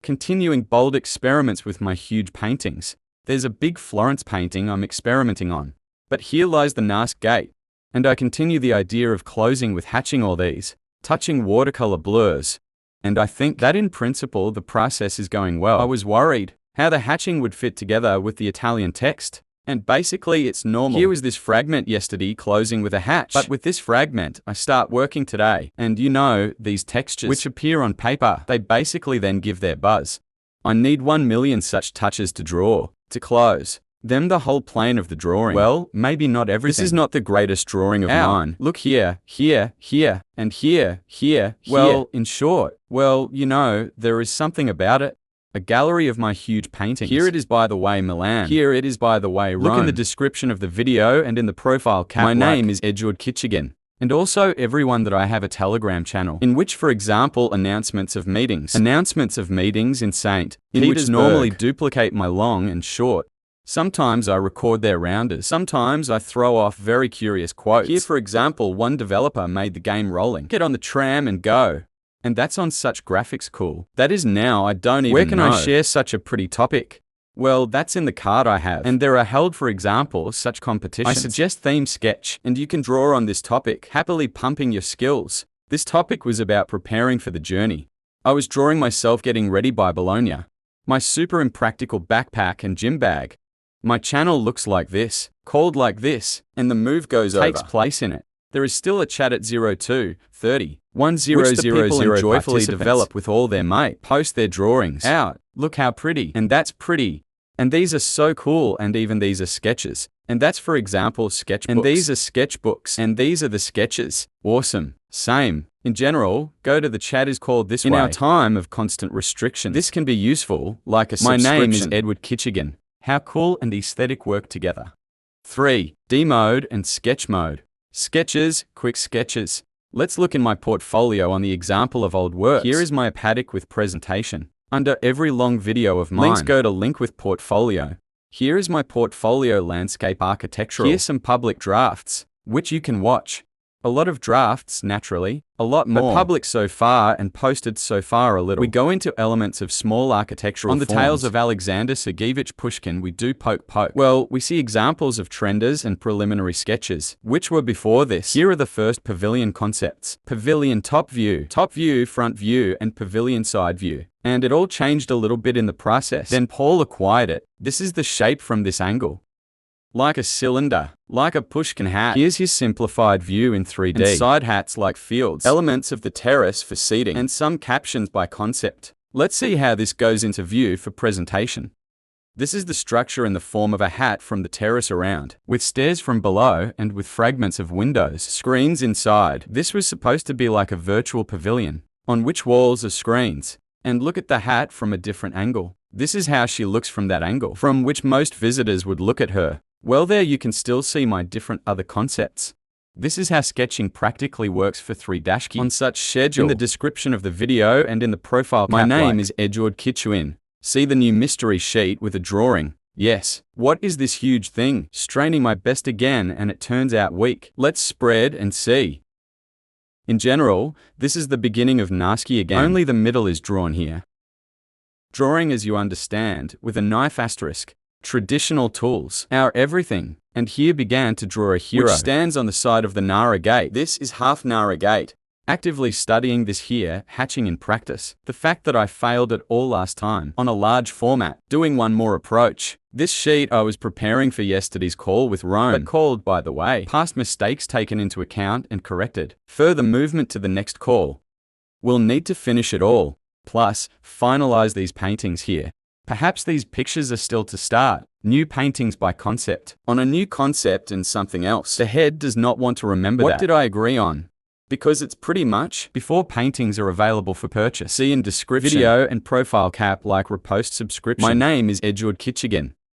Continuing bold experiments with my huge paintings. There's a big Florence painting I'm experimenting on. But here lies the Nask gate. And I continue the idea of closing with hatching all these, touching watercolor blurs. And I think that in principle the process is going well. I was worried how the hatching would fit together with the Italian text. And basically it's normal. Here was this fragment yesterday closing with a hatch. But with this fragment, I start working today. And you know, these textures which appear on paper, they basically then give their buzz. I need 1 million such touches to draw, to close. Them the whole plane of the drawing. Well, maybe not everything. This is not the greatest drawing of mine. Look here, here, here, and here, here, here. Well, in short, well, you know, there is something about it. A gallery of my huge paintings. Here it is, by the way, Milan. Here it is, by the way, Rome. Look in the description of the video and in the profile cap. My name is Eduard Kichigin. And also everyone that I have a Telegram channel, in which, for example, announcements of meetings in St. In which normally duplicate my long and short. Sometimes I record their rounders. Sometimes I throw off very curious quotes. Here, for example, one developer made the game rolling. Get on the tram and go. And that's on such graphics cool. That is now I don't even know. Where can I share such a pretty topic? Well, that's in the card I have. And there are held, for example, such competitions. I suggest theme sketch, and you can draw on this topic, happily pumping your skills. This topic was about preparing for the journey. I was drawing myself getting ready by Bologna. My super impractical backpack and gym bag. My channel looks like this, called like this, and the move goes over. Takes place in it. There is still a chat at 02 30 1000 which the people joyfully develop with all their might. Post their drawings out. Look how pretty. And that's pretty. And these are so cool, and even these are sketches. And that's, for example, sketchbooks. And these are sketchbooks. And these are the sketches. Awesome. Same. In general, go to the chat is called this way. In our time of constant restriction, this can be useful, like a subscription. My name is Eduard Kichigin. How cool and aesthetic work together. 3. D mode and sketch mode. Sketches, quick sketches. Let's look in my portfolio on the example of old works. Here is my iPad with presentation. Under every long video of mine, links go to link with portfolio. Here is my portfolio landscape architectural. Here's some public drafts, which you can watch. A lot of drafts, naturally, a lot more. But public so far and posted so far a little. We go into elements of small architectural forms. On the tales of Alexander Sergeyevich Pushkin, we do poke. Well, we see examples of trenders and preliminary sketches, which were before this. Here are the first pavilion concepts. Pavilion top view, front view, and pavilion side view. And it all changed a little bit in the process. Then Paul acquired it. This is the shape from this angle. Like a cylinder, like a Pushkin hat. Here's his simplified view in 3D. And side hats like fields, elements of the terrace for seating, and some captions by concept. Let's see how this goes into view for presentation. This is the structure in the form of a hat from the terrace around, with stairs from below and with fragments of windows, screens inside. This was supposed to be like a virtual pavilion, on which walls are screens. And look at the hat from a different angle. This is how she looks from that angle, from which most visitors would look at her. Well, there you can still see my different other concepts. This is how sketching practically works for 3-key. On such schedule, in the description of the video and in the profile cap, my name is Eduard Kichigin. See the new mystery sheet with a drawing. Yes. What is this huge thing? Straining my best again and it turns out weak. Let's spread and see. In general, this is the beginning of Naski again. Only the middle is drawn here. Drawing, as you understand, with a knife asterisk. Traditional tools, our everything, and here began to draw a hero, which stands on the side of the Nara Gate. This is half Nara Gate. Actively studying this here, hatching in practice. The fact that I failed it all last time, on a large format, doing one more approach. This sheet I was preparing for yesterday's call with Rome, but called, by the way, past mistakes taken into account and corrected. Further movement to the next call. We'll need to finish it all, plus, finalize these paintings here. Perhaps these pictures are still to start. New paintings by concept. On a new concept and something else. The head does not want to remember that. What did I agree on? Because it's pretty much before paintings are available for purchase. See in description. Video and profile cap like repost subscription. My name is Eduard Kichigin.